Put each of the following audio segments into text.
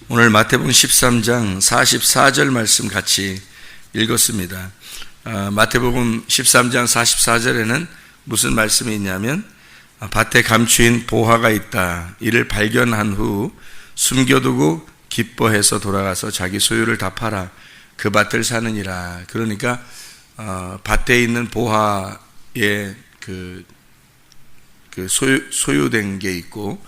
오늘 마태복음 13장 44절 말씀 같이 읽었습니다. 마태복음 13장 44절에는 무슨 말씀이 있냐면, 밭에 감추인 보화가 있다. 이를 발견한 후 숨겨두고 기뻐해서 돌아가서 자기 소유를 다 팔아 그 밭을 사느니라. 그러니까 밭에 있는 보화에 소유된 게 있고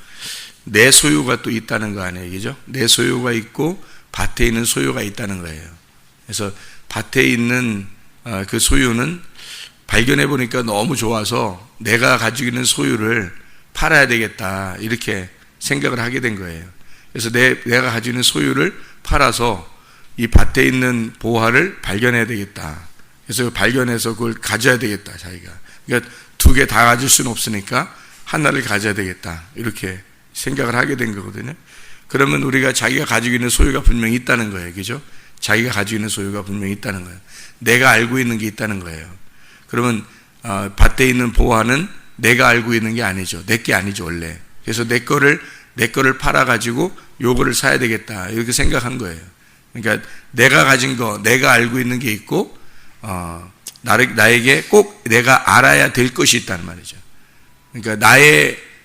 내 소유가 또 있다는 거 아니에요, 그죠? 내 소유가 있고 밭에 있는 소유가 있다는 거예요. 그래서 밭에 있는 그 소유는 발견해 보니까 너무 좋아서 내가 가지고 있는 소유를 팔아야 되겠다, 이렇게 생각을 하게 된 거예요. 그래서 내가 가지고 있는 소유를 팔아서 이 밭에 있는 보화를 발견해야 되겠다. 그래서 발견해서 그걸 가져야 되겠다, 자기가. 그러니까 두 개 다 가질 수는 없으니까 하나를 가져야 되겠다, 이렇게 생각을 하게 된 거거든요. 그러면 우리가 자기가 가지고 있는 소유가 분명히 있다는 거예요, 그죠? 자기가 가지고 있는 소유가 분명히 있다는 거예요. 내가 알고 있는 게 있다는 거예요. 그러면 밭에 있는 보화는 내가 알고 있는 게 아니죠. 내 게 아니죠, 원래. 그래서 내 거를 팔아가지고 요거를 사야 되겠다, 이렇게 생각한 거예요. 그러니까 내가 가진 거, 내가 알고 있는 게 있고 나에게 꼭 내가 알아야 될 것이 있다는 말이죠. 그러니까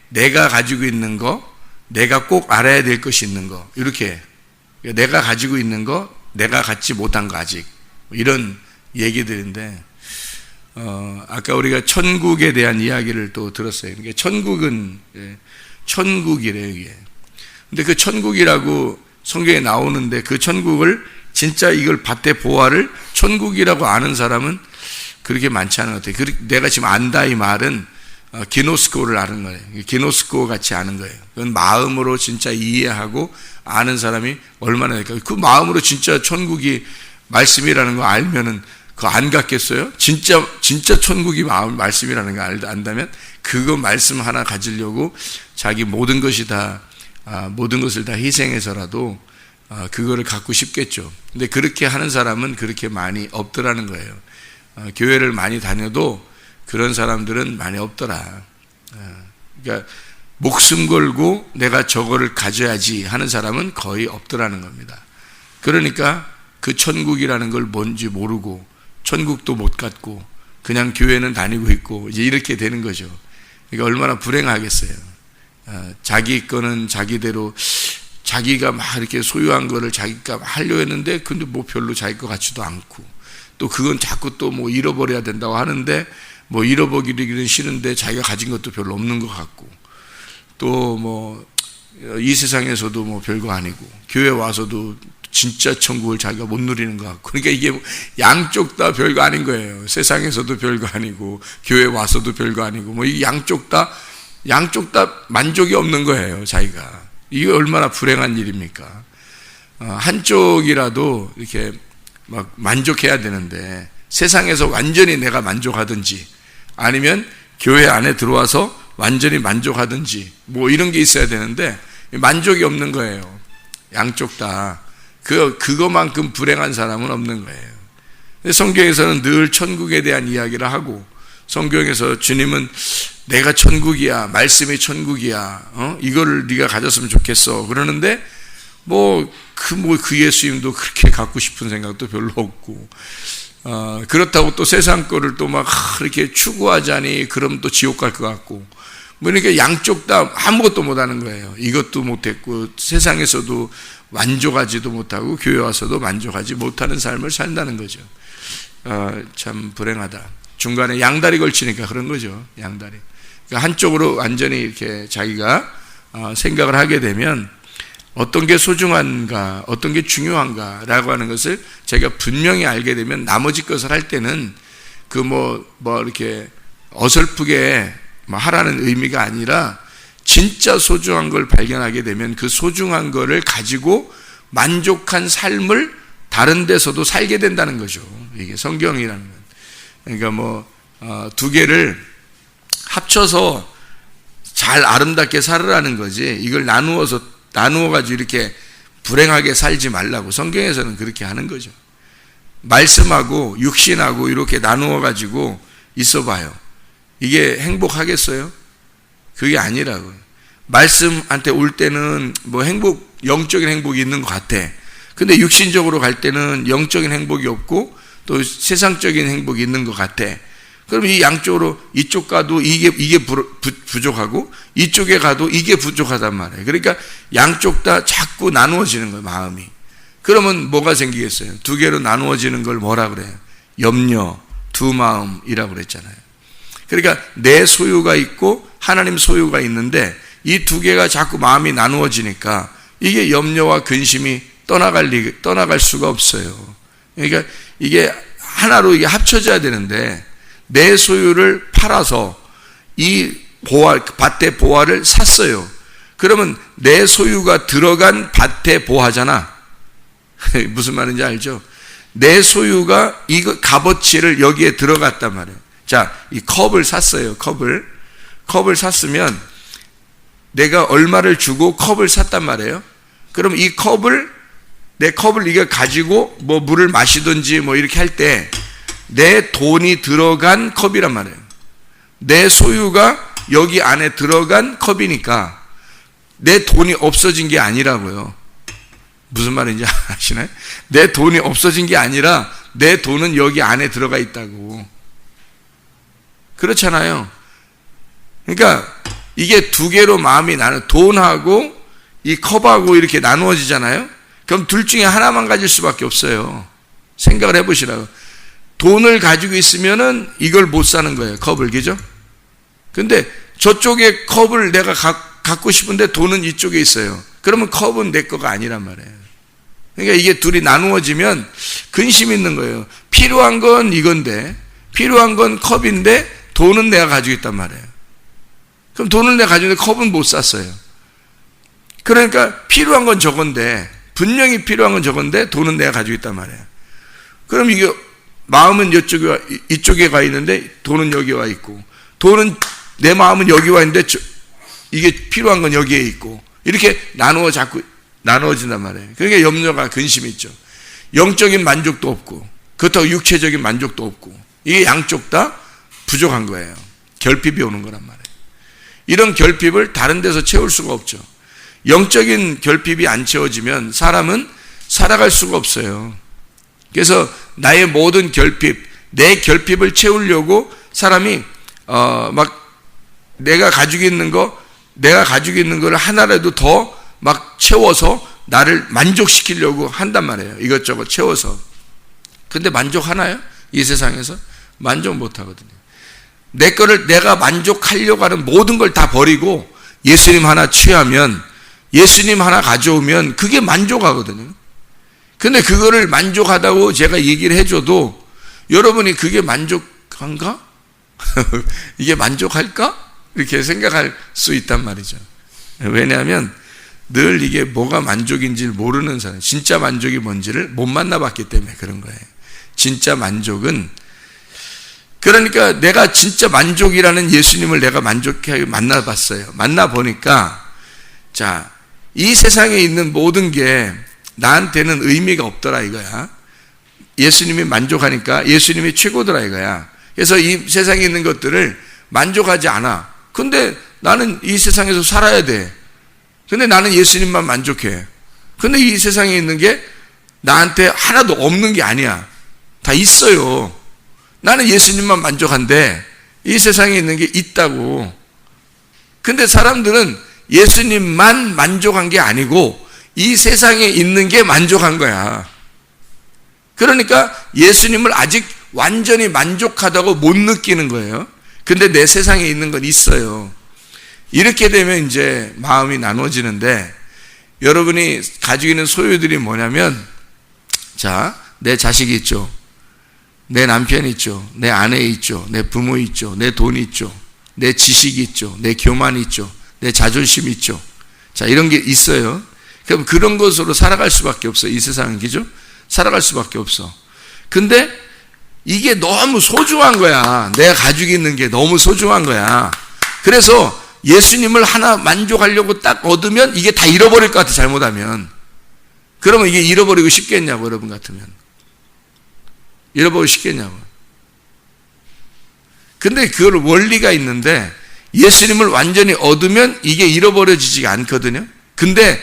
내가 가지고 있는 거, 내가 꼭 알아야 될 것이 있는 거, 이렇게 내가 가지고 있는 거, 내가 갖지 못한 거 아직, 이런 얘기들인데, 아까 우리가 천국에 대한 이야기를 또 들었어요. 그러니까 천국은 천국이래요, 이게. 근데 그 천국이라고 성경에 나오는데 그 천국을 진짜 이걸 밭의 보화를 천국이라고 아는 사람은 그렇게 많지 않은 것 같아요. 내가 지금 안다, 이 말은 기노스코를 아는 거예요. 기노스코 같이 아는 거예요. 그건 마음으로 진짜 이해하고 아는 사람이 얼마나 될까요? 그 마음으로 진짜 천국이 말씀이라는 거 알면은 그거 안 갖겠어요? 진짜 천국이 말씀이라는 거 안다면 그거 말씀 하나 가지려고 자기 모든 것을 다 희생해서라도 그거를 갖고 싶겠죠. 근데 그렇게 하는 사람은 그렇게 많이 없더라는 거예요. 교회를 많이 다녀도 그런 사람들은 많이 없더라. 그러니까 목숨 걸고 내가 저거를 가져야지 하는 사람은 거의 없더라는 겁니다. 그러니까 그 천국이라는 걸 뭔지 모르고 천국도 못 갔고 그냥 교회는 다니고 있고 이제 이렇게 되는 거죠. 그러니까 얼마나 불행하겠어요. 자기 거는 자기대로 자기가 막 이렇게 소유한 거를 자기가 하려 했는데 근데 뭐 별로 자기 거 같지도 않고, 또 그건 자꾸 또 뭐 잃어버려야 된다고 하는데 뭐 잃어버리기는 싫은데 자기가 가진 것도 별로 없는 것 같고, 또 뭐 이 세상에서도 뭐 별거 아니고 교회 와서도 진짜 천국을 자기가 못 누리는 것 같고, 그러니까 이게 양쪽 다 별거 아닌 거예요. 세상에서도 별거 아니고 교회 와서도 별거 아니고 뭐 이 양쪽 다 만족이 없는 거예요, 자기가. 이게 얼마나 불행한 일입니까? 한쪽이라도 이렇게 막 만족해야 되는데 세상에서 완전히 내가 만족하든지 아니면 교회 안에 들어와서 완전히 만족하든지 뭐 이런 게 있어야 되는데 만족이 없는 거예요. 양쪽 다. 그거만큼 불행한 사람은 없는 거예요. 성경에서는 늘 천국에 대한 이야기를 하고, 성경에서 주님은 내가 천국이야, 말씀이 천국이야, 이거를 네가 가졌으면 좋겠어 그러는데 그 예수님도 그렇게 갖고 싶은 생각도 별로 없고, 그렇다고 또 세상 거를 또 막 이렇게 추구하자니 그럼 또 지옥 갈 것 같고, 그러니까 양쪽 다 아무것도 못하는 거예요. 이것도 못했고 세상에서도 만족하지도 못하고 교회 와서도 만족하지 못하는 삶을 산다는 거죠. 참 불행하다. 중간에 양다리 걸치니까 그런 거죠, 양다리. 그러니까 한쪽으로 완전히 이렇게 자기가 생각을 하게 되면 어떤 게 소중한가, 어떤 게 중요한가라고 하는 것을 제가 분명히 알게 되면 나머지 것을 할 때는 이렇게 어설프게 하라는 의미가 아니라 진짜 소중한 걸 발견하게 되면 그 소중한 거를 가지고 만족한 삶을 다른 데서도 살게 된다는 거죠. 이게 성경이라는 건. 그러니까 두 개를 합쳐서 잘 아름답게 살으라는 거지, 이걸 나누어가지고 이렇게 불행하게 살지 말라고 성경에서는 그렇게 하는 거죠. 말씀하고 육신하고 이렇게 나누어가지고 있어봐요. 이게 행복하겠어요? 그게 아니라고요. 말씀한테 올 때는 뭐 영적인 행복이 있는 것 같아. 근데 육신적으로 갈 때는 영적인 행복이 없고 또 세상적인 행복이 있는 것 같아. 그럼 이 양쪽으로 이쪽 가도 이게 부족하고 이쪽에 가도 이게 부족하단 말이에요. 그러니까 양쪽 다 자꾸 나누어지는 거예요, 마음이. 그러면 뭐가 생기겠어요? 두 개로 나누어지는 걸 뭐라 그래요? 염려, 두 마음이라고 그랬잖아요. 그러니까 내 소유가 있고 하나님 소유가 있는데 이 두 개가 자꾸 마음이 나누어지니까 이게 염려와 근심이 떠나갈 수가 없어요. 그러니까 이게 하나로 이게 합쳐져야 되는데 내 소유를 팔아서 이 밭의 보화를 샀어요. 그러면 내 소유가 들어간 밭의 보화잖아. 무슨 말인지 알죠? 내 소유가 이거 값어치를 여기에 들어갔단 말이에요. 자, 이 컵을 샀어요. 컵을 샀으면 내가 얼마를 주고 컵을 샀단 말이에요. 그럼 이 내 컵을 이거 가지고 뭐 물을 마시든지 뭐 이렇게 할 때 내 돈이 들어간 컵이란 말이에요. 내 소유가 여기 안에 들어간 컵이니까 내 돈이 없어진 게 아니라고요. 무슨 말인지 아시나요? 내 돈이 없어진 게 아니라 내 돈은 여기 안에 들어가 있다고. 그렇잖아요. 그러니까 이게 두 개로 마음이 돈하고 이 컵하고 이렇게 나누어지잖아요. 그럼 둘 중에 하나만 가질 수밖에 없어요. 생각을 해보시라고. 돈을 가지고 있으면은 이걸 못 사는 거예요. 컵을, 그죠? 근데 저쪽에 컵을 내가 갖고 싶은데 돈은 이쪽에 있어요. 그러면 컵은 내 거가 아니란 말이에요. 그러니까 이게 둘이 나누어지면 근심이 있는 거예요. 필요한 건 이건데, 필요한 건 컵인데 돈은 내가 가지고 있단 말이에요. 그럼 돈을 내가 가지고 있는데 컵은 못 샀어요. 그러니까 필요한 건 저건데, 분명히 필요한 건 저건데 돈은 내가 가지고 있단 말이에요. 그럼 이게 마음은 이쪽에 가 있는데 돈은 여기 와 있고, 돈은 내 마음은 여기 와 있는데 이게 필요한 건 여기에 있고, 이렇게 자꾸 나누어진단 말이에요. 그러니까 염려가 근심이 있죠. 영적인 만족도 없고 그렇다고 육체적인 만족도 없고, 이게 양쪽 다 부족한 거예요. 결핍이 오는 거란 말이에요. 이런 결핍을 다른 데서 채울 수가 없죠. 영적인 결핍이 안 채워지면 사람은 살아갈 수가 없어요. 그래서 나의 모든 결핍, 내 결핍을 채우려고 사람이 막 내가 가지고 있는 걸 하나라도 더 막 채워서 나를 만족시키려고 한단 말이에요. 이것저것 채워서. 근데 만족하나요? 이 세상에서? 만족 못 하거든요. 내 거를 내가 만족하려고 하는 모든 걸 다 버리고 예수님 하나 취하면, 예수님 하나 가져오면 그게 만족하거든요. 근데 그거를 만족하다고 제가 얘기를 해줘도 여러분이 그게 만족한가? 이게 만족할까? 이렇게 생각할 수 있단 말이죠. 왜냐하면 늘 이게 뭐가 만족인지를 모르는 사람, 진짜 만족이 뭔지를 못 만나봤기 때문에 그런 거예요. 진짜 만족은, 그러니까 내가 진짜 만족이라는 예수님을 내가 만족하게 만나봤어요. 만나보니까, 자, 이 세상에 있는 모든 게 나한테는 의미가 없더라 이거야. 예수님이 만족하니까 예수님이 최고더라 이거야. 그래서 이 세상에 있는 것들을 만족하지 않아. 근데 나는 이 세상에서 살아야 돼. 근데 나는 예수님만 만족해. 근데 이 세상에 있는 게 나한테 하나도 없는 게 아니야. 다 있어요. 나는 예수님만 만족한데 이 세상에 있는 게 있다고. 근데 사람들은 예수님만 만족한 게 아니고 이 세상에 있는 게 만족한 거야. 그러니까 예수님을 아직 완전히 만족하다고 못 느끼는 거예요. 근데 내 세상에 있는 건 있어요. 이렇게 되면 이제 마음이 나눠지는데, 여러분이 가지고 있는 소유들이 뭐냐면, 자, 내 자식이 있죠. 내 남편이 있죠. 내 아내 있죠. 내 부모 있죠. 내 돈이 있죠. 내 지식이 있죠. 내 교만이 있죠. 내 자존심이 있죠. 자, 이런 게 있어요. 그럼 그런 것으로 살아갈 수밖에 없어. 이 세상은, 그죠? 살아갈 수밖에 없어. 근데 이게 너무 소중한 거야. 내가 가지고 있는 게 너무 소중한 거야. 그래서 예수님을 하나 만족하려고 딱 얻으면 이게 다 잃어버릴 것 같아, 잘못하면. 그러면 이게 잃어버리고 싶겠냐고, 여러분 같으면. 잃어버리고 싶겠냐고. 근데 그걸 원리가 있는데, 예수님을 완전히 얻으면 이게 잃어버려지지 않거든요. 근데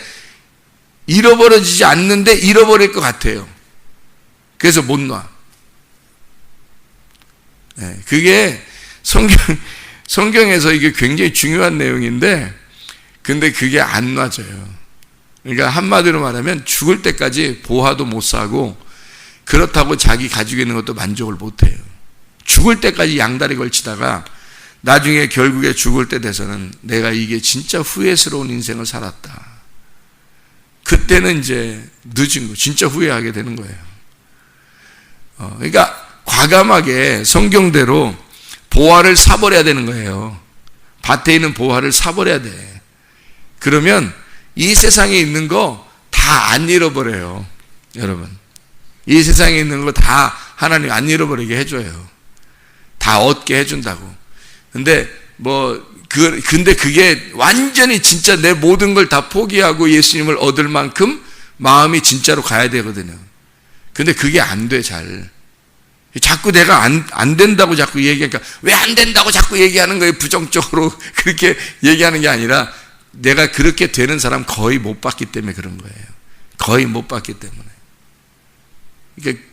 잃어버려지지 않는데 잃어버릴 것 같아요. 그래서 못 놔. 그게 성경에서 이게 굉장히 중요한 내용인데, 근데 그게 안 놔져요. 그러니까 한마디로 말하면 죽을 때까지 보화도 못 사고, 그렇다고 자기 가지고 있는 것도 만족을 못 해요. 죽을 때까지 양다리 걸치다가 나중에 결국에 죽을 때 돼서는 내가 이게 진짜 후회스러운 인생을 살았다. 그때는 이제 늦은 거, 진짜 후회하게 되는 거예요. 그러니까 과감하게 성경대로 보화를 사버려야 되는 거예요. 밭에 있는 보화를 사버려야 돼. 그러면 이 세상에 있는 거 다 안 잃어버려요. 여러분, 이 세상에 있는 거 다 하나님 안 잃어버리게 해줘요. 다 얻게 해준다고. 근데 근데 그게 완전히 진짜 내 모든 걸 다 포기하고 예수님을 얻을 만큼 마음이 진짜로 가야 되거든요. 근데 그게 안 돼, 잘. 자꾸 내가 안 된다고 자꾸 얘기하니까, 왜 안 된다고 자꾸 얘기하는 거예요? 부정적으로 그렇게 얘기하는 게 아니라, 내가 그렇게 되는 사람 거의 못 봤기 때문에 그런 거예요. 거의 못 봤기 때문에. 그러니까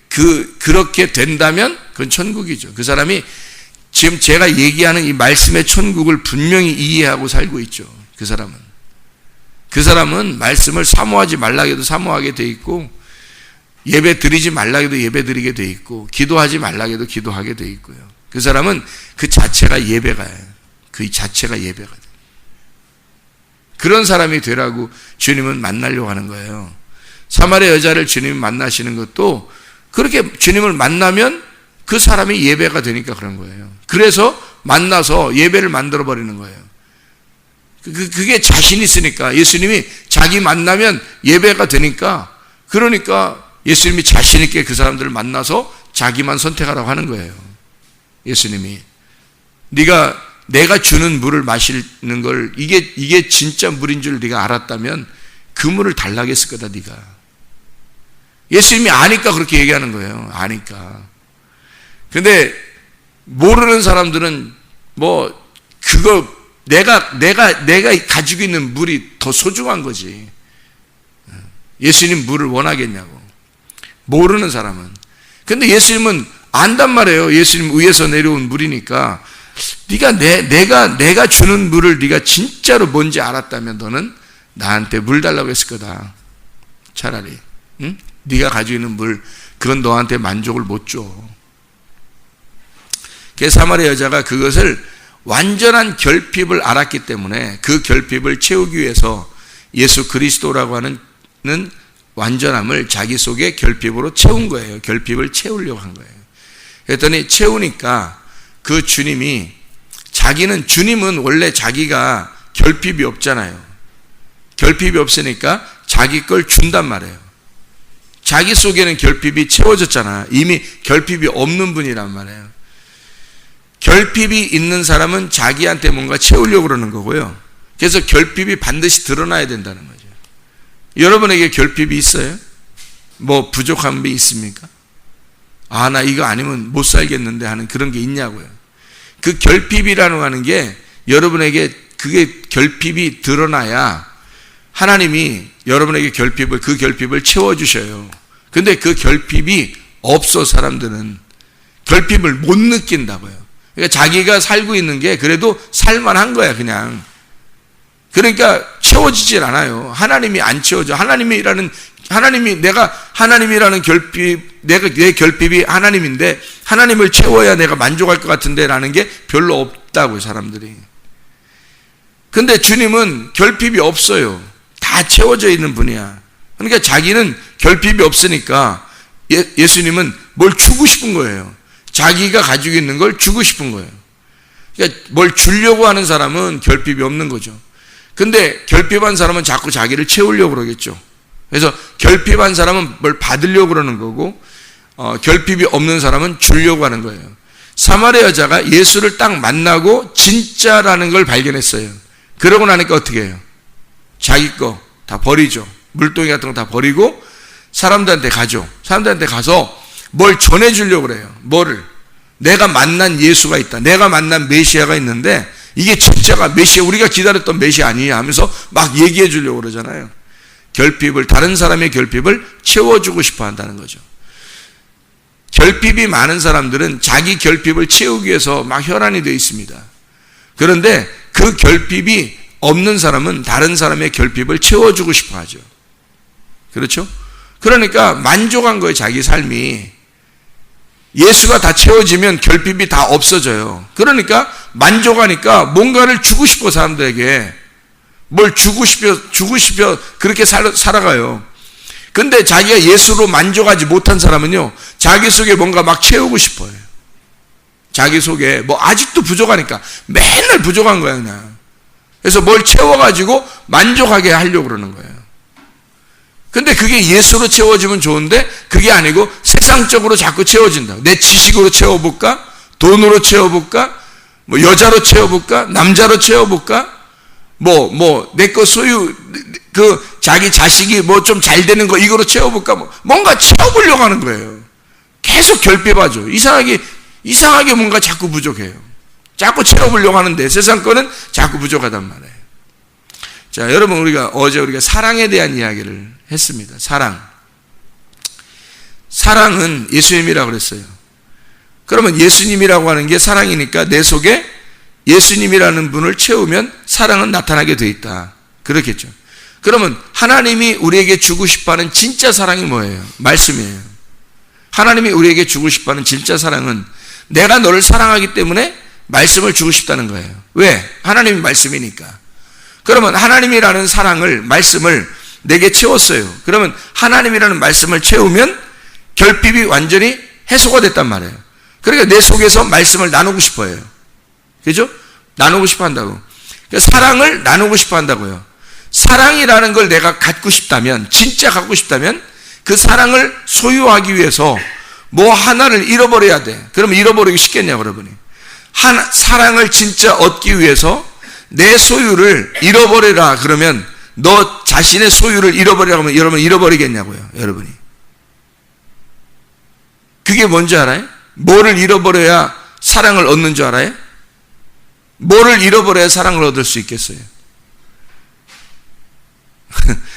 그렇게 된다면 그건 천국이죠. 그 사람이 지금 제가 얘기하는 이 말씀의 천국을 분명히 이해하고 살고 있죠. 그 사람은 말씀을 사모하지 말라 해도 사모하게 돼 있고, 예배 드리지 말라 해도 예배 드리게 돼 있고, 기도하지 말라 해도 기도하게 돼 있고요. 그 사람은 그 자체가 예배가예요. 그 자체가 예배가 돼요. 그런 사람이 되라고 주님은 만나려고 하는 거예요. 사마리아 여자를 주님이 만나시는 것도 그렇게 주님을 만나면 그 사람이 예배가 되니까 그런 거예요. 그래서 만나서 예배를 만들어 버리는 거예요. 그게 자신 있으니까, 예수님이 자기 만나면 예배가 되니까, 그러니까 예수님이 자신 있게 그 사람들을 만나서 자기만 선택하라고 하는 거예요. 예수님이 내가 주는 물을 마시는 걸 이게 진짜 물인 줄 네가 알았다면 그 물을 달라고 했을 거다, 네가. 예수님이 아니까 그렇게 얘기하는 거예요. 아니까. 근데 모르는 사람들은 내가 가지고 있는 물이 더 소중한 거지. 예수님 물을 원하겠냐고. 모르는 사람은. 근데 예수님은 안단 말이에요. 예수님 위에서 내려온 물이니까. 내가 주는 물을 네가 진짜로 뭔지 알았다면 너는 나한테 물 달라고 했을 거다. 차라리. 응? 네가 가지고 있는 물, 그건 너한테 만족을 못 줘. 그래서 사마리아 여자가 그것을 완전한 결핍을 알았기 때문에 그 결핍을 채우기 위해서 예수 그리스도라고 하는 완전함을 자기 속에 결핍으로 채운 거예요. 결핍을 채우려고 한 거예요. 그랬더니 채우니까 그 주님은 원래 자기가 결핍이 없잖아요. 결핍이 없으니까 자기 걸 준단 말이에요. 자기 속에는 결핍이 채워졌잖아. 이미 결핍이 없는 분이란 말이에요. 결핍이 있는 사람은 자기한테 뭔가 채우려고 그러는 거고요. 그래서 결핍이 반드시 드러나야 된다는 거죠. 여러분에게 결핍이 있어요? 부족함이 있습니까? 나 이거 아니면 못 살겠는데 하는 그런 게 있냐고요. 그 결핍이라고 하는 게 여러분에게 그게 결핍이 드러나야 하나님이 여러분에게 그 결핍을 채워주셔요. 근데 그 결핍이 없어, 사람들은. 결핍을 못 느낀다고요. 그러니까 자기가 살고 있는 게 그래도 살만한 거야, 그냥. 그러니까 채워지질 않아요. 하나님이 안 채워져. 내가 하나님이라는 결핍, 내 결핍이 하나님인데 하나님을 채워야 내가 만족할 것 같은데 라는 게 별로 없다고요, 사람들이. 근데 주님은 결핍이 없어요. 다 채워져 있는 분이야. 그러니까 자기는 결핍이 없으니까 예수님은 뭘 주고 싶은 거예요. 자기가 가지고 있는 걸 주고 싶은 거예요. 그러니까 뭘 주려고 하는 사람은 결핍이 없는 거죠. 근데 결핍한 사람은 자꾸 자기를 채우려고 그러겠죠. 그래서 결핍한 사람은 뭘 받으려고 그러는 거고, 결핍이 없는 사람은 주려고 하는 거예요. 사마리아 여자가 예수를 딱 만나고 진짜라는 걸 발견했어요. 그러고 나니까 어떻게 해요? 자기 거 다 버리죠. 물동이 같은 거 다 버리고 사람들한테 가죠. 사람들한테 가서 뭘 전해주려고 그래요. 뭐를? 내가 만난 예수가 있다. 내가 만난 메시아가 있는데 이게 진짜가 메시아, 우리가 기다렸던 메시아 아니냐 하면서 막 얘기해 주려고 그러잖아요. 다른 사람의 결핍을 채워주고 싶어 한다는 거죠. 결핍이 많은 사람들은 자기 결핍을 채우기 위해서 막 혈안이 되어 있습니다. 그런데 그 결핍이 없는 사람은 다른 사람의 결핍을 채워주고 싶어 하죠. 그렇죠? 그러니까 만족한 거예요, 자기 삶이. 예수가 다 채워지면 결핍이 다 없어져요. 그러니까 만족하니까 뭔가를 주고 싶어, 사람들에게. 뭘 주고 싶어 그렇게 살아가요. 근데 자기가 예수로 만족하지 못한 사람은요, 자기 속에 뭔가 막 채우고 싶어요. 자기 속에 뭐 아직도 부족하니까 맨날 부족한 거야, 그냥. 그래서 뭘 채워가지고 만족하게 하려고 그러는 거예요. 근데 그게 예수로 채워지면 좋은데 그게 아니고 세상적으로 자꾸 채워진다. 내 지식으로 채워볼까? 돈으로 채워볼까? 뭐 여자로 채워볼까? 남자로 채워볼까? 내 거 소유, 자기 자식이 뭐 좀 잘 되는 거 이거로 채워볼까? 뭔가 채워보려고 하는 거예요. 계속 결핍하죠. 이상하게 뭔가 자꾸 부족해요. 자꾸 채워보려고 하는데 세상 거는 자꾸 부족하단 말이에요. 자, 여러분, 어제 우리가 사랑에 대한 이야기를 했습니다. 사랑은 예수님이라고 그랬어요. 그러면 예수님이라고 하는 게 사랑이니까 내 속에 예수님이라는 분을 채우면 사랑은 나타나게 돼 있다. 그렇겠죠. 그러면 하나님이 우리에게 주고 싶어하는 진짜 사랑이 뭐예요? 말씀이에요. 하나님이 우리에게 주고 싶어하는 진짜 사랑은 내가 너를 사랑하기 때문에 말씀을 주고 싶다는 거예요. 왜? 하나님이 말씀이니까. 그러면 하나님이라는 말씀을 내게 채웠어요. 그러면 하나님이라는 말씀을 채우면 결핍이 완전히 해소가 됐단 말이에요. 그러니까 내 속에서 말씀을 나누고 싶어 해요. 그죠? 나누고 싶어 한다고. 그러니까 사랑을 나누고 싶어 한다고요. 사랑이라는 걸 내가 갖고 싶다면, 진짜 갖고 싶다면 그 사랑을 소유하기 위해서 뭐 하나를 잃어버려야 돼. 그러면 잃어버리기 쉽겠냐고, 여러분이. 사랑을 진짜 얻기 위해서 내 소유를 잃어버리라 그러면 너 자신의 소유를 잃어버리라고 하면 여러분 잃어버리겠냐고요, 여러분이. 그게 뭔지 알아요? 뭐를 잃어버려야 사랑을 얻는 줄 알아요? 뭐를 잃어버려야 사랑을 얻을 수 있겠어요?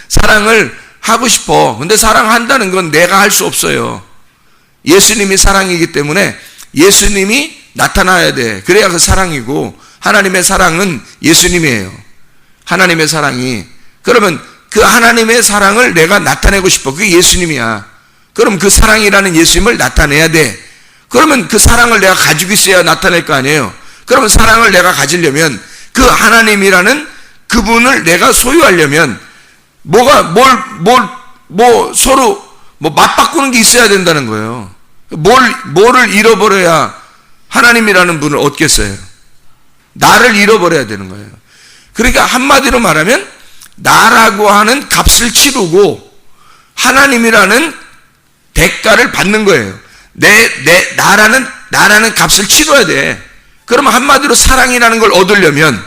사랑을 하고 싶어. 근데 사랑한다는 건 내가 할 수 없어요. 예수님이 사랑이기 때문에 예수님이 나타나야 돼. 그래야 그 사랑이고, 하나님의 사랑은 예수님이에요. 하나님의 사랑이. 그러면 그 하나님의 사랑을 내가 나타내고 싶어. 그게 예수님이야. 그럼 그 사랑이라는 예수님을 나타내야 돼. 그러면 그 사랑을 내가 가지고 있어야 나타낼 거 아니에요. 그러면 사랑을 내가 가지려면 그 하나님이라는 그분을 내가 소유하려면 서로 맞바꾸는 게 있어야 된다는 거예요. 뭐를 잃어버려야 하나님이라는 분을 얻겠어요? 나를 잃어버려야 되는 거예요. 그러니까 한마디로 말하면 나라고 하는 값을 치르고 하나님이라는 대가를 받는 거예요. 나라는 값을 치러야 돼. 그러면 한마디로 사랑이라는 걸 얻으려면,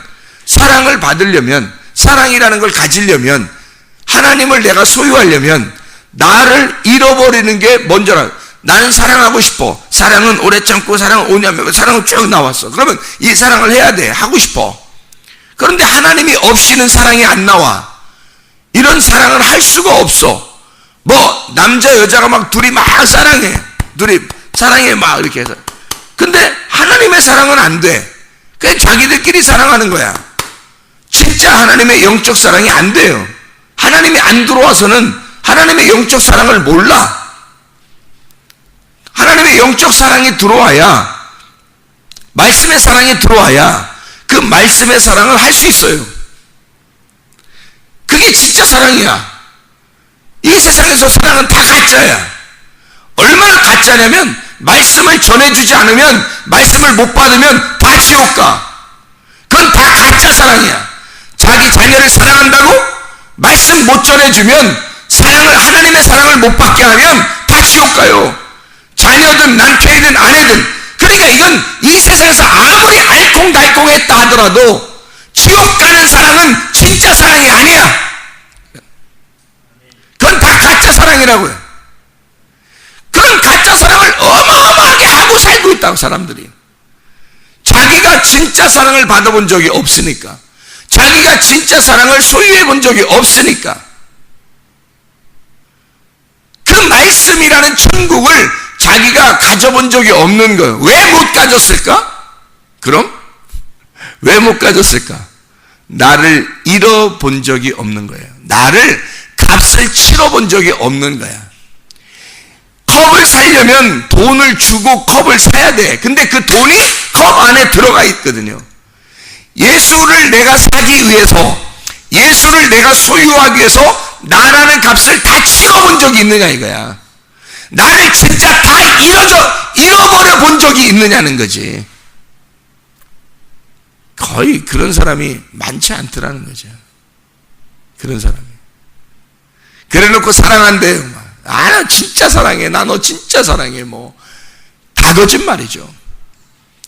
사랑을 받으려면, 사랑이라는 걸 가지려면, 하나님을 내가 소유하려면 나를 잃어버리는 게 먼저라. 나는 사랑하고 싶어. 사랑은 오래 참고 사랑은 오냐며 사랑은 쭉 나왔어. 그러면 이 사랑을 해야 돼. 하고 싶어. 그런데 하나님이 없이는 사랑이 안 나와. 이런 사랑을 할 수가 없어. 남자 여자가 막 둘이 막 사랑해. 둘이 사랑해 막 이렇게 해서. 근데 하나님의 사랑은 안 돼. 그냥 자기들끼리 사랑하는 거야. 진짜 하나님의 영적 사랑이 안 돼요. 하나님이 안 들어와서는 하나님의 영적 사랑을 몰라. 하나님의 영적 사랑이 들어와야, 말씀의 사랑이 들어와야 그 말씀의 사랑을 할 수 있어요. 그게 진짜 사랑이야. 이 세상에서 사랑은 다 가짜야. 얼마나 가짜냐면 말씀을 전해주지 않으면, 말씀을 못 받으면 다 지옥 가. 그건 다 가짜 사랑이야. 자기 자녀를 사랑한다고 말씀 못 전해주면, 하나님의 사랑을 못 받게 하면 다 지옥 가요. 자녀든 남편이든 아내든. 그러니까 이건 이 세상에서 아무리 알콩달콩했다 하더라도 지옥 가는 사랑은 진짜 사랑이 아니야. 그건 다 가짜 사랑이라고요. 그런 가짜 사랑을 어마어마하게 하고 살고 있다고, 사람들이. 자기가 진짜 사랑을 받아본 적이 없으니까, 자기가 진짜 사랑을 소유해 본 적이 없으니까. 말씀이라는 천국을 자기가 가져본 적이 없는 거예요. 왜 못 가졌을까? 그럼 왜 못 가졌을까? 나를 잃어본 적이 없는 거예요. 나를 값을 치러본 적이 없는 거야. 컵을 사려면 돈을 주고 컵을 사야 돼. 근데 그 돈이 컵 안에 들어가 있거든요. 예수를 내가 사기 위해서, 예수를 내가 소유하기 위해서 나라는 값을 다 치러본 적이 있느냐 이거야. 나를 진짜 다 잃어버려 본 적이 있느냐는 거지. 거의 그런 사람이 많지 않더라는 거죠. 그런 사람이. 그래 놓고 사랑한대요. 나 진짜 사랑해. 나 너 진짜 사랑해. 다 거짓말이죠.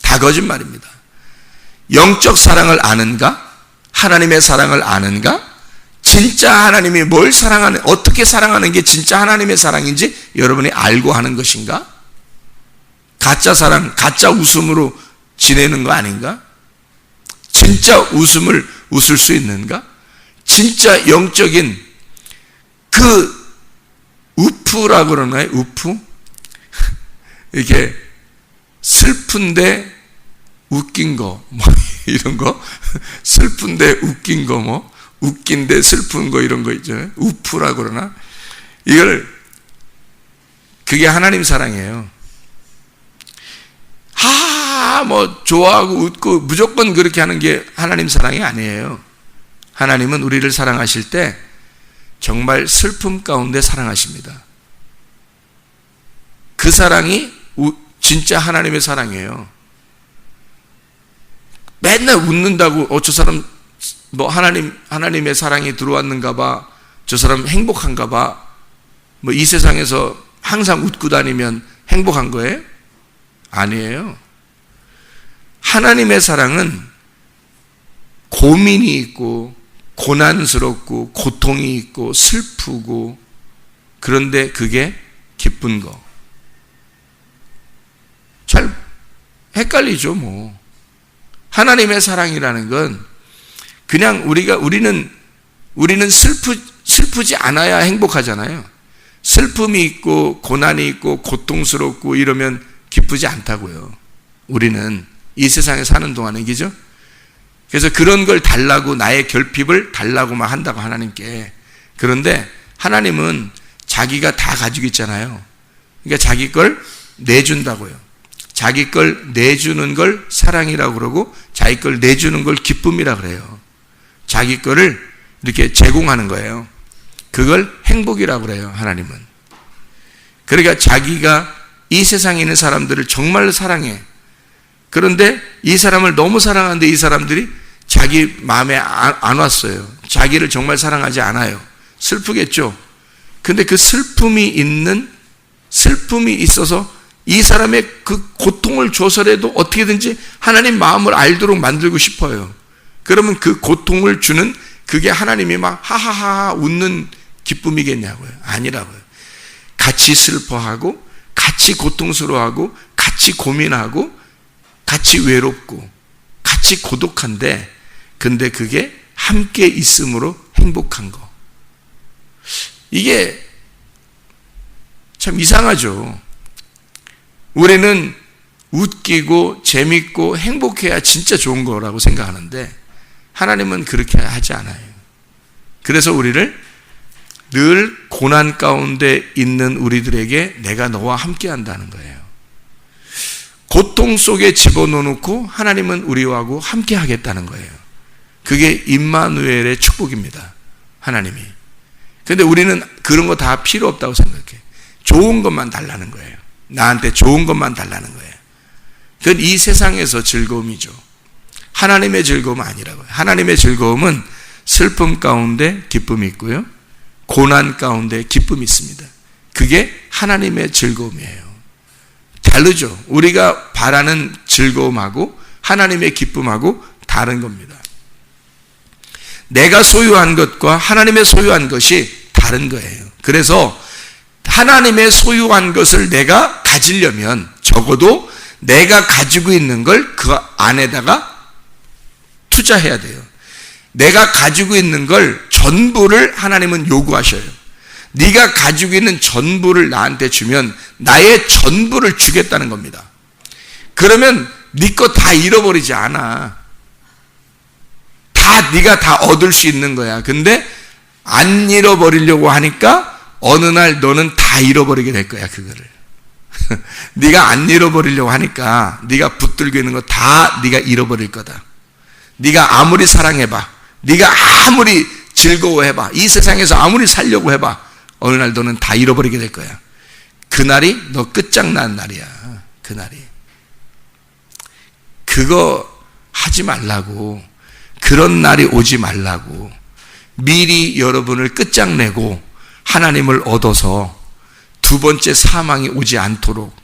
다 거짓말입니다. 영적 사랑을 아는가? 하나님의 사랑을 아는가? 진짜 하나님이 뭘 사랑하는, 어떻게 사랑하는 게 진짜 하나님의 사랑인지 여러분이 알고 하는 것인가? 가짜 사랑, 가짜 웃음으로 지내는 거 아닌가? 진짜 웃음을 웃을 수 있는가? 진짜 영적인 그 우프라고 그러나요? 우프? 이렇게 슬픈데 웃긴 거, 이런 거. 슬픈데 웃긴 거, 웃긴데 슬픈 거, 이런 거 있죠. 우프라고 그러나? 그게 하나님 사랑이에요. 좋아하고 웃고 무조건 그렇게 하는 게 하나님 사랑이 아니에요. 하나님은 우리를 사랑하실 때 정말 슬픔 가운데 사랑하십니다. 그 사랑이 진짜 하나님의 사랑이에요. 맨날 웃는다고 저 사람 하나님의 사랑이 들어왔는가 봐, 저 사람 행복한가 봐, 이 세상에서 항상 웃고 다니면 행복한 거예요? 아니에요. 하나님의 사랑은 고민이 있고 고난스럽고 고통이 있고 슬프고, 그런데 그게 기쁜 거. 잘 헷갈리죠. 하나님의 사랑이라는 건 그냥 우리는 슬프지 않아야 행복하잖아요. 슬픔이 있고 고난이 있고 고통스럽고 이러면 기쁘지 않다고요. 우리는 이 세상에 사는 동안에, 그죠? 그래서 그런 걸 달라고, 나의 결핍을 달라고 막 한다고 하나님께. 그런데 하나님은 자기가 다 가지고 있잖아요. 그러니까 자기 걸 내준다고요. 자기 걸 내주는 걸 사랑이라고 그러고, 자기 걸 내주는 걸 기쁨이라고 그래요. 자기 거를 이렇게 제공하는 거예요. 그걸 행복이라고 그래요, 하나님은. 그러니까 자기가 이 세상에 있는 사람들을 정말로 사랑해. 그런데 이 사람을 너무 사랑하는데 이 사람들이 자기 마음에 안 왔어요. 자기를 정말 사랑하지 않아요. 슬프겠죠. 근데 그 슬픔이 있어서 이 사람의 그 고통을 줘서라도 어떻게든지 하나님 마음을 알도록 만들고 싶어요. 그러면 그 고통을 주는 그게 하나님이 막 하하하 웃는 기쁨이겠냐고요. 아니라고요. 같이 슬퍼하고, 같이 고통스러워하고, 같이 고민하고, 같이 외롭고, 같이 고독한데, 근데 그게 함께 있음으로 행복한 거. 이게 참 이상하죠. 우리는 웃기고 재밌고 행복해야 진짜 좋은 거라고 생각하는데 하나님은 그렇게 하지 않아요. 그래서 우리를 늘 고난 가운데 있는 우리들에게 내가 너와 함께 한다는 거예요. 고통 속에 집어넣어놓고 하나님은 우리하고 함께 하겠다는 거예요. 그게 임마누엘의 축복입니다. 하나님이. 근데 우리는 그런 거 다 필요 없다고 생각해. 좋은 것만 달라는 거예요. 나한테 좋은 것만 달라는 거예요. 그건 이 세상에서 즐거움이죠. 하나님의 즐거움은 아니라고요. 하나님의 즐거움은 슬픔 가운데 기쁨이 있고요, 고난 가운데 기쁨이 있습니다. 그게 하나님의 즐거움이에요. 다르죠. 우리가 바라는 즐거움하고 하나님의 기쁨하고 다른 겁니다. 내가 소유한 것과 하나님의 소유한 것이 다른 거예요. 그래서 하나님의 소유한 것을 내가 가지려면 적어도 내가 가지고 있는 걸 그 안에다가 투자해야 돼요. 내가 가지고 있는 걸 전부를 하나님은 요구하셔요. 네가 가지고 있는 전부를 나한테 주면 나의 전부를 주겠다는 겁니다. 그러면 네 거 다 잃어버리지 않아. 다 네가 다 얻을 수 있는 거야. 근데 안 잃어버리려고 하니까 어느 날 너는 다 잃어버리게 될 거야, 그거를. 네가 안 잃어버리려고 하니까 네가 붙들고 있는 거 다 네가 잃어버릴 거다. 네가 아무리 사랑해봐, 네가 아무리 즐거워해봐, 이 세상에서 아무리 살려고 해봐, 어느 날 너는 다 잃어버리게 될 거야. 그날이 너 끝장난 날이야. 그날이. 그거 하지 말라고. 그런 날이 오지 말라고. 미리 여러분을 끝장내고 하나님을 얻어서 두 번째 사망이 오지 않도록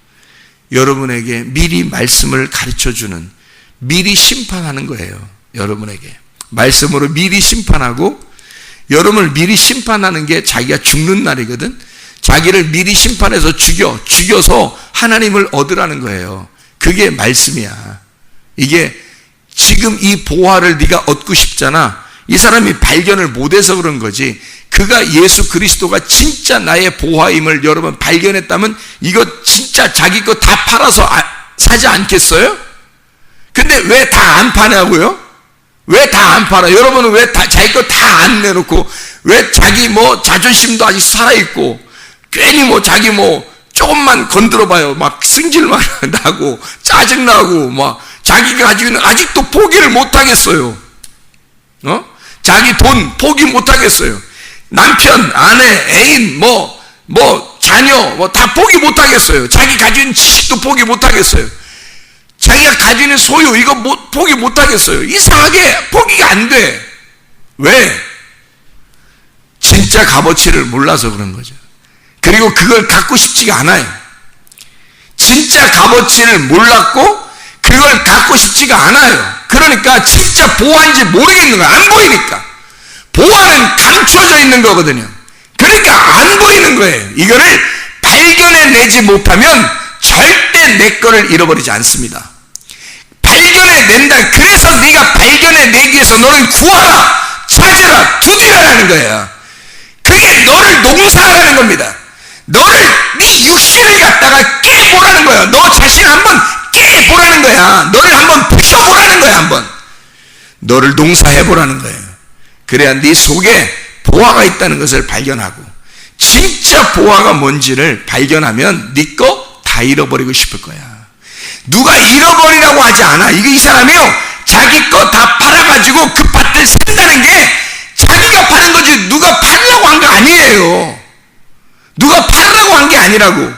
여러분에게 미리 말씀을 가르쳐주는, 미리 심판하는 거예요. 여러분에게 말씀으로 미리 심판하고, 여러분을 미리 심판하는 게 자기가 죽는 날이거든. 자기를 미리 심판해서 죽여서 하나님을 얻으라는 거예요. 그게 말씀이야. 이게 지금 이 보화를 네가 얻고 싶잖아. 이 사람이 발견을 못해서 그런 거지. 그가 예수 그리스도가 진짜 나의 보화임을 여러분 발견했다면 이거 진짜 자기 거 다 팔아서 사지 않겠어요? 근데 왜 다 안 파냐고요? 왜 다 안 팔아? 여러분은 왜 자기 거 다 안 내놓고, 왜 자기 자존심도 아직 살아있고, 괜히 자기 조금만 건드려봐요. 막 승질만 나고, 짜증나고, 자기가 가지고 있는, 아직도 포기를 못 하겠어요. 자기 돈 포기 못 하겠어요. 남편, 아내, 애인, 자녀, 다 포기 못 하겠어요. 자기 가지고 있는 지식도 포기 못 하겠어요. 자기가 가지고 있는 소유, 이거 포기 못 하겠어요. 이상하게 포기가 안 돼. 왜? 진짜 값어치를 몰라서 그런 거죠. 그리고 그걸 갖고 싶지가 않아요. 진짜 값어치를 몰랐고, 그걸 갖고 싶지가 않아요. 그러니까 진짜 보화인지 모르겠는 거야. 안 보이니까. 보화는 감춰져 있는 거거든요. 그러니까 안 보이는 거예요. 이거를 발견해내지 못하면 절대 내 거를 잃어버리지 않습니다. 발견해낸다. 그래서 네가 발견해내기 위해서 너는 구하라, 찾으라, 두드려라는 거예요. 그게 너를 농사하라는 겁니다. 너를, 네 육신을 갖다가 깨보라는 거야. 너 자신 한번 깨보라는 거야. 너를 한번 부셔보라는 거야. 한번 너를 농사해보라는 거예요. 그래야 네 속에 보화가 있다는 것을 발견하고, 진짜 보화가 뭔지를 발견하면 네 거 다 잃어버리고 싶을 거야. 누가 잃어버리라고 하지 않아. 이 사람이요, 자기 거 다 팔아가지고 그 밭을 산다는 게 자기가 파는 거지, 누가 팔라고 한 거 아니에요. 누가 팔으라고 한 게 아니라고.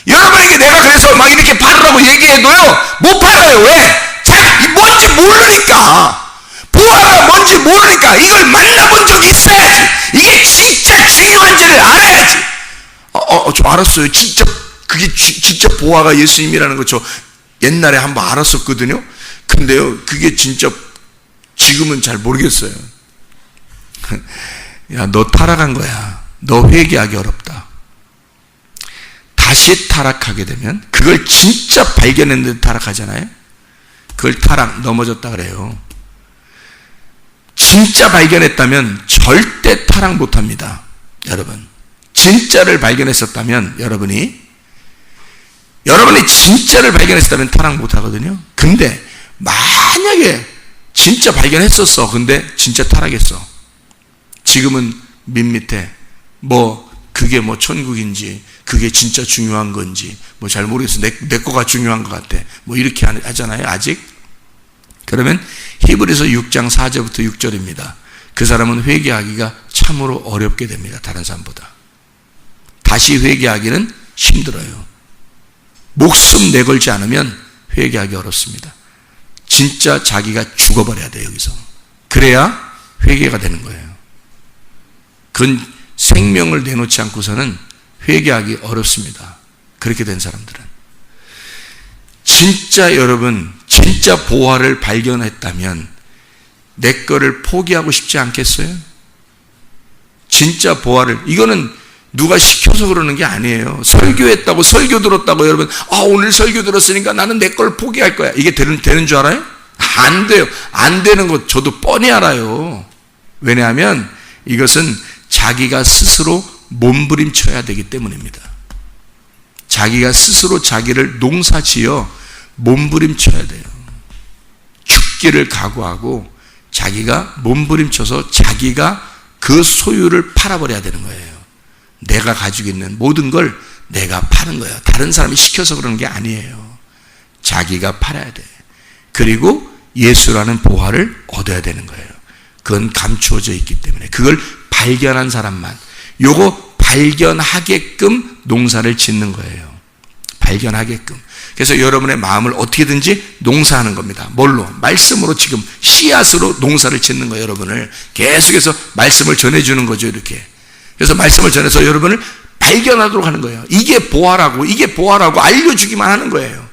여러분에게 내가 그래서 막 이렇게 팔으라고 얘기해도요, 못 팔아요. 왜? 뭔지 모르니까. 보화가 뭔지 모르니까. 이걸 만나본 적이 있어야지. 이게 진짜 중요한지를 알아야지. 저 알았어요. 진짜 그게 진짜 보화가 예수님이라는 거 저 옛날에 한번 알았었거든요. 근데요, 그게 진짜 지금은 잘 모르겠어요. 야, 너 타락한 거야. 너 회개하기 어렵다. 다시 타락하게 되면, 그걸 진짜 발견했는데 타락하잖아요. 그걸 넘어졌다 그래요. 진짜 발견했다면 절대 타락 못합니다. 여러분, 진짜를 발견했었다면 여러분이 진짜를 발견했었다면 타락 못하거든요. 근데 만약에 진짜 발견했었어. 근데 진짜 타락했어. 지금은 밋밋해. 그게 천국인지, 그게 진짜 중요한 건지, 잘 모르겠어. 내 거가 중요한 것 같아. 이렇게 하잖아요, 아직. 그러면 히브리서 6장 4절부터 6절입니다. 그 사람은 회개하기가 참으로 어렵게 됩니다. 다른 사람보다. 다시 회개하기는 힘들어요. 목숨 내걸지 않으면 회개하기 어렵습니다. 진짜 자기가 죽어버려야 돼요, 여기서. 그래야 회개가 되는 거예요. 그건 생명을 내놓지 않고서는 회개하기 어렵습니다. 그렇게 된 사람들은. 진짜 여러분, 진짜 보화를 발견했다면 내 거를 포기하고 싶지 않겠어요? 진짜 보화를, 이거는 누가 시켜서 그러는 게 아니에요. 설교 들었다고 여러분, 오늘 설교 들었으니까 나는 내 걸 포기할 거야. 이게 되는 줄 알아요? 안 돼요. 안 되는 거 저도 뻔히 알아요. 왜냐하면 이것은 자기가 스스로 몸부림쳐야 되기 때문입니다. 자기가 스스로 자기를 농사지어 몸부림쳐야 돼요. 죽기를 각오하고 자기가 몸부림쳐서 자기가 그 소유를 팔아버려야 되는 거예요. 내가 가지고 있는 모든 걸 내가 파는 거예요. 다른 사람이 시켜서 그러는 게 아니에요. 자기가 팔아야 돼. 그리고 예수라는 보화를 얻어야 되는 거예요. 그건 감추어져 있기 때문에 그걸 발견한 사람만, 요거 발견하게끔 농사를 짓는 거예요. 발견하게끔. 그래서 여러분의 마음을 어떻게든지 농사하는 겁니다. 뭘로? 말씀으로, 지금 씨앗으로 농사를 짓는 거예요. 여러분을 계속해서 말씀을 전해주는 거죠. 이렇게. 그래서 말씀을 전해서 여러분을 발견하도록 하는 거예요. 이게 보화라고, 이게 보화라고 알려주기만 하는 거예요.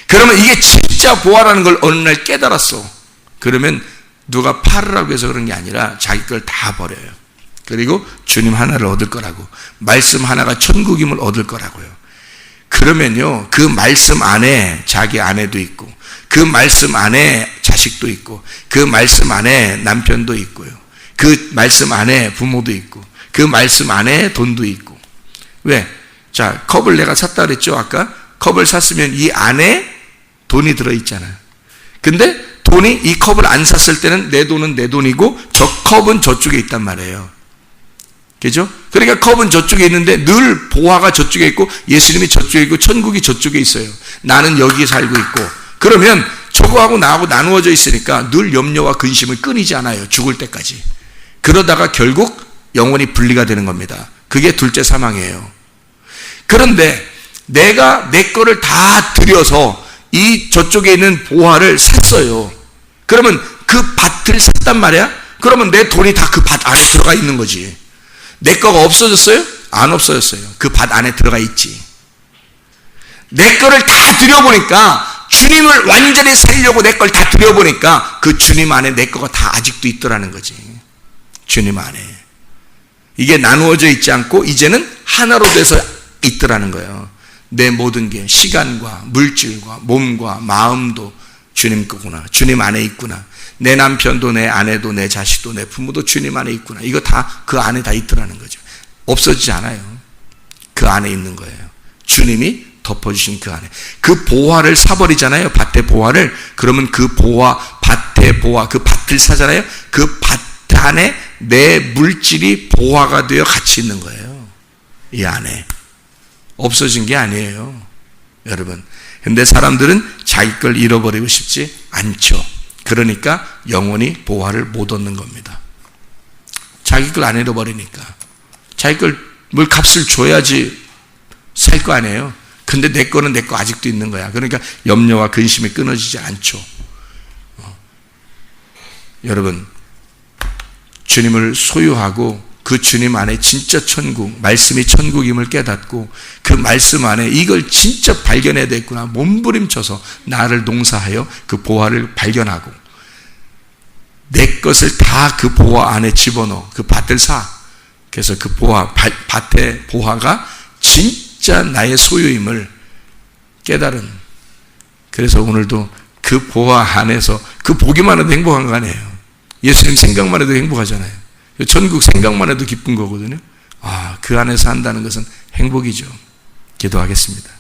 그러면 이게 진짜 보화라는 걸 어느 날 깨달았어. 그러면 누가 팔으라고 해서 그런 게 아니라 자기 걸 다 버려요. 그리고 주님 하나를 얻을 거라고, 말씀 하나가 천국임을 얻을 거라고요. 그러면요, 그 말씀 안에 자기 아내도 있고, 그 말씀 안에 자식도 있고, 그 말씀 안에 남편도 있고요, 그 말씀 안에 부모도 있고, 그 말씀 안에 돈도 있고. 왜? 자, 컵을 내가 샀다 그랬죠. 아까 컵을 샀으면 이 안에 돈이 들어있잖아요. 근데 돈이, 이 컵을 안 샀을 때는 내 돈은 내 돈이고 저 컵은 저쪽에 있단 말이에요. 그죠? 그러니까 컵은 저쪽에 있는데 늘 보화가 저쪽에 있고 예수님이 저쪽에 있고 천국이 저쪽에 있어요. 나는 여기에 살고 있고. 그러면 저거하고 나하고 나누어져 있으니까 늘 염려와 근심을 끊이지 않아요. 죽을 때까지. 그러다가 결국 영원히 분리가 되는 겁니다. 그게 둘째 사망이에요. 그런데 내가 내 거를 다 들여서 이 저쪽에 있는 보화를 샀어요. 그러면 그 밭을 샀단 말이야? 그러면 내 돈이 다 그 밭 안에 들어가 있는 거지. 내 거가 없어졌어요? 안 없어졌어요. 그 밭 안에 들어가 있지. 내 거를 다 들여보니까, 주님을 완전히 살려고 내 걸 다 들여보니까 그 주님 안에 내 거가 다 아직도 있더라는 거지. 주님 안에. 이게 나누어져 있지 않고 이제는 하나로 돼서 있더라는 거예요. 내 모든 게, 시간과 물질과 몸과 마음도 주님 거구나. 주님 안에 있구나. 내 남편도 내 아내도 내 자식도 내 부모도 주님 안에 있구나. 이거 다 그 안에 다 있더라는 거죠. 없어지지 않아요. 그 안에 있는 거예요. 주님이 덮어주신 그 안에. 그 보화를 사버리잖아요. 밭의 보화를. 그러면 그 보화, 밭의 보화, 그 밭을 사잖아요. 그 밭 안에 내 물질이 보화가 되어 같이 있는 거예요. 이 안에. 없어진 게 아니에요. 여러분. 근데 사람들은 자기 걸 잃어버리고 싶지 않죠. 그러니까 영원히 보화를 못 얻는 겁니다. 자기 걸 안 잃어버리니까. 자기 걸 뭘 값을 줘야지 살 거 아니에요. 근데 내 거는 내 거 아직도 있는 거야. 그러니까 염려와 근심이 끊어지지 않죠. 여러분, 주님을 소유하고 그 주님 안에 진짜 천국, 말씀이 천국임을 깨닫고 그 말씀 안에 이걸 진짜 발견해야 되겠구나. 몸부림쳐서 나를 농사하여 그 보화를 발견하고 내 것을 다 그 보화 안에 집어넣어. 그 밭을 사. 그래서 그 보화, 밭의 보화가 진짜 나의 소유임을 깨달은. 그래서 오늘도 그 보화 안에서 그 보기만 해도 행복한 거 아니에요. 예수님 생각만 해도 행복하잖아요. 천국 생각만 해도 기쁜 거거든요. 그 안에서 한다는 것은 행복이죠. 기도하겠습니다.